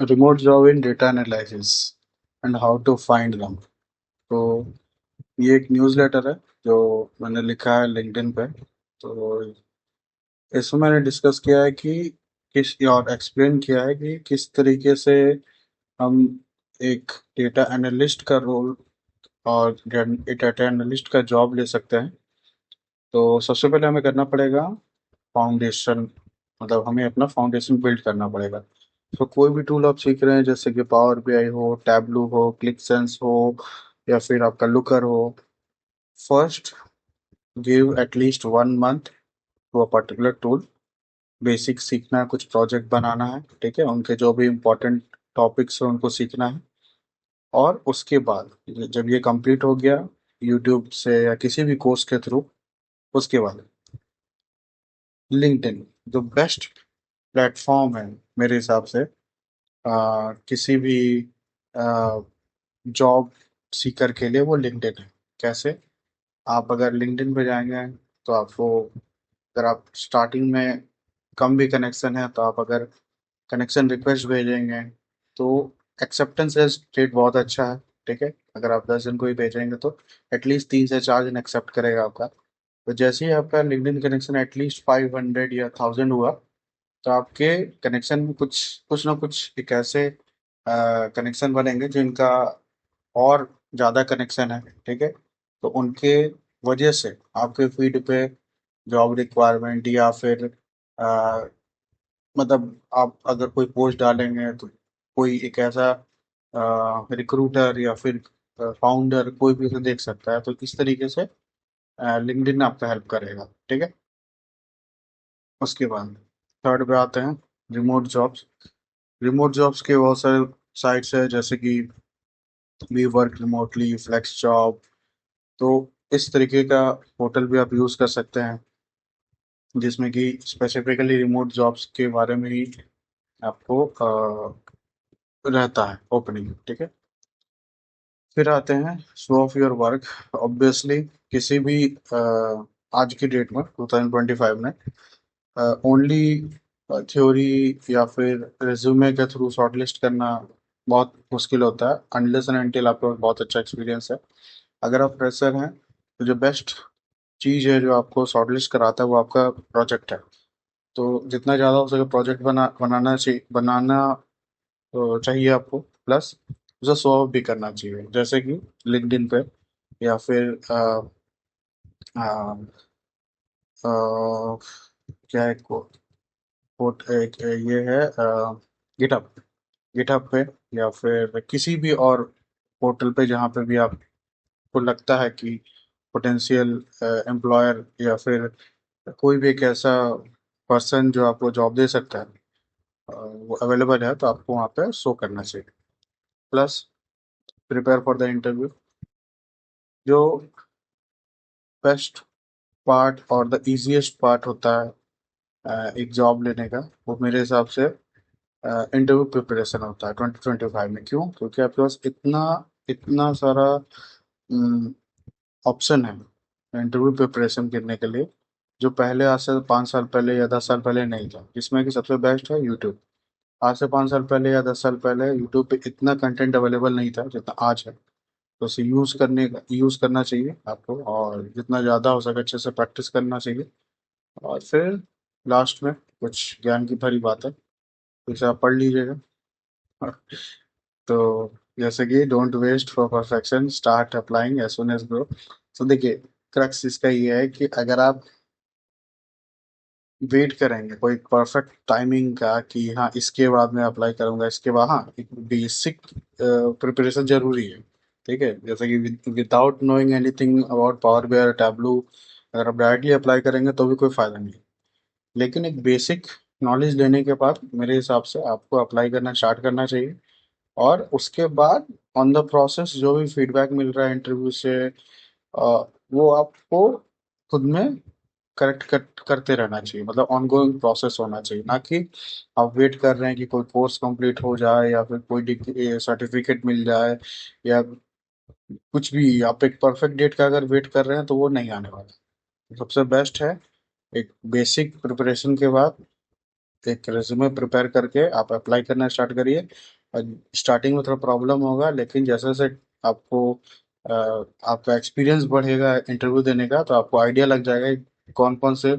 Remote job in data analysis and how to find them. तो ये एक newsletter है जो मैंने लिखा है लिंक्डइन पे। तो इसमें मैंने डिस्कस किया है कि किस और एक्सप्लेन किया है कि किस तरीके से हम एक डेटा एनालिस्ट का रोल और डेटा एनालिस्ट का जॉब ले सकते हैं। तो सबसे पहले हमें करना पड़ेगा फाउंडेशन, मतलब हमें अपना फाउंडेशन बिल्ड करना पड़ेगा। तो कोई भी टूल आप सीख रहे हैं, जैसे कि पावर बीआई हो, टैबलू हो, क्लिक सेंस हो, या फिर आपका लुकर हो, first give at least 1 month to a particular tool. Basic सीखना है, कुछ प्रोजेक्ट बनाना है, ठीक है, उनके जो भी इम्पोर्टेंट टॉपिक्स हैं उनको सीखना है। और उसके बाद जब ये कंप्लीट हो गया यूट्यूब से या किसी भी कोर्स के थ्रू, उसके बाद लिंक्डइन जो बेस्ट प्लेटफॉर्म है मेरे हिसाब से किसी भी जॉब सीकर के लिए, वो लिंक्डइन है। कैसे? आप अगर लिंक्डइन पे जाएंगे तो आपको, अगर आप स्टार्टिंग में कम भी कनेक्शन है तो आप अगर कनेक्शन रिक्वेस्ट भेजेंगे तो एक्सेप्टेंस रेट बहुत अच्छा है, ठीक है। अगर आप 10 दिन को ही भेजेंगे तो एटलीस्ट 3 से 4 दिन एक्सेप्ट करेगा आपका। तो जैसे ही आपका लिंक्डइन कनेक्शन एटलीस्ट 500 या 1000 हुआ, तो आपके कनेक्शन में कुछ कुछ ना कुछ एक ऐसे कनेक्शन बनेंगे जिनका और ज़्यादा कनेक्शन है, ठीक है। तो उनके वजह से आपके फीड पे जॉब रिक्वायरमेंट या फिर अ, मतलब आप अगर कोई पोस्ट डालेंगे तो कोई एक ऐसा रिक्रूटर या फिर फाउंडर कोई भी उसे देख सकता है। तो इस तरीके से लिंक्डइन आपका हेल्प करेगा, ठीक है। उसके बाद थर्ड पे आते हैं, रिमोट जॉब्स। रिमोट जॉब्स के बहुत सारे साइट्स है, जैसे कि we work remotely, flex job. तो इस तरीके का पोर्टल भी आप यूज़ कर सकते हैं, जिसमें कि स्पेसिफिकली रिमोट जॉब्स के बारे में ही आपको रहता है ओपनिंग, ठीक है। फिर आते हैं show off your work. Obviously किसी भी आज की डेट में 2025 में ओनली थ्योरी या फिर रिज्यूमे के थ्रू शॉर्टलिस्ट करना बहुत मुश्किल होता है, अनलेस एंड अनटिल आपका बहुत अच्छा एक्सपीरियंस है। अगर आप फ्रेशर हैं तो जो बेस्ट चीज़ है जो आपको शॉर्टलिस्ट कराता है वो आपका प्रोजेक्ट है। तो जितना ज़्यादा हो सके प्रोजेक्ट बनाना तो चाहिए आपको, प्लस उसे शो ऑफ भी करना चाहिए, जैसे कि लिंक्डइन पे या फिर आ, आ, क्या है कोट एक ये है गिटअप। गिटअप पे या फिर किसी भी और पोर्टल पे जहाँ पे भी आपको लगता है कि पोटेंशियल एम्प्लॉयर या फिर कोई भी एक ऐसा पर्सन जो आपको जॉब दे सकता है, वो अवेलेबल है, तो आपको वहाँ पे शो करना चाहिए। Plus prepare for the interview. जो बेस्ट पार्ट और द इजीएस्ट पार्ट होता है एक जॉब लेने का, वो मेरे हिसाब से इंटरव्यू प्रिपरेशन होता है 2025 में। क्यों? क्योंकि आपके पास इतना इतना सारा ऑप्शन है इंटरव्यू प्रिपरेशन करने के लिए, जो पहले आज से 5 साल पहले या 10 साल पहले नहीं था। जिसमें कि सबसे बेस्ट है यूट्यूब। आज से 5 साल पहले या 10 साल पहले यूट्यूब पे इतना कंटेंट अवेलेबल नहीं था जितना आज है। तो उसे यूज़ करना चाहिए आपको, और जितना ज़्यादा हो सके अच्छे से प्रैक्टिस करना चाहिए। और फिर लास्ट में कुछ ज्ञान की भरी बात है, इसे आप पढ़ लीजिएगा। तो जैसे कि don't waste for perfection, start applying as soon as grow. तो देखिए, क्रक्स इसका ये है कि अगर आप वेट करेंगे कोई परफेक्ट टाइमिंग का कि हाँ इसके बाद मैं अप्लाई करूंगा, इसके बाद, हाँ एक बेसिक प्रिपरेशन जरूरी है, ठीक है। जैसे कि without knowing anything about power BI tableau अगर आप डायरेक्टली अप्लाई करेंगे तो भी कोई फायदा नहीं। लेकिन एक बेसिक नॉलेज लेने के बाद मेरे हिसाब से आपको अप्लाई करना स्टार्ट करना चाहिए। और उसके बाद ऑन द प्रोसेस जो भी फीडबैक मिल रहा है इंटरव्यू से, वो आपको खुद में करते रहना चाहिए। मतलब ऑनगोइंग प्रोसेस होना चाहिए, ना कि आप वेट कर रहे हैं कि कोई कोर्स कंप्लीट हो जाए या फिर कोई डिग्री सर्टिफिकेट मिल जाए, या कुछ भी। आप एक परफेक्ट डेट का अगर वेट कर रहे हैं तो वो नहीं आने वाला। सबसे बेस्ट है एक बेसिक प्रिपरेशन के बाद एक रिज्यूमे प्रिपेयर करके आप अप्लाई करना स्टार्ट करिए। और स्टार्टिंग में थोड़ा प्रॉब्लम होगा, लेकिन जैसे जैसे आपको अ, आपका एक्सपीरियंस बढ़ेगा इंटरव्यू देने का, तो आपको आइडिया लग जाएगा कि कौन कौन से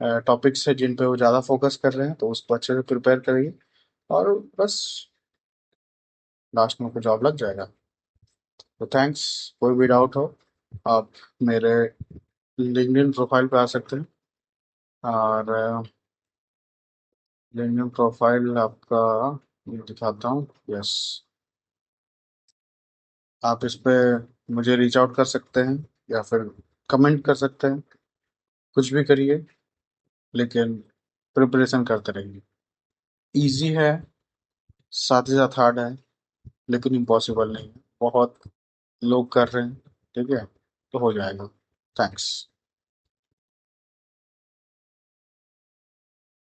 टॉपिक्स है जिन पे वो ज़्यादा फोकस कर रहे हैं, तो उसको अच्छे से प्रिपेयर करिए और बस लास्ट में आपको जॉब लग जाएगा। तो थैंक्स। कोई भी डाउट हो आप मेरे लिंक्डइन प्रोफाइल पे आ सकते हैं। और लिंक्डइन प्रोफाइल आपका ये दिखाता हूँ। यस, आप इस पे मुझे रीच आउट कर सकते हैं या फिर कमेंट कर सकते हैं, कुछ भी करिए, लेकिन प्रिपरेशन करते रहिए। इजी है, साथ ही साथ हार्ड है, लेकिन इम्पॉसिबल नहीं है। बहुत लोग कर रहे हैं, ठीक है, तो हो जाएगा। थैंक्स।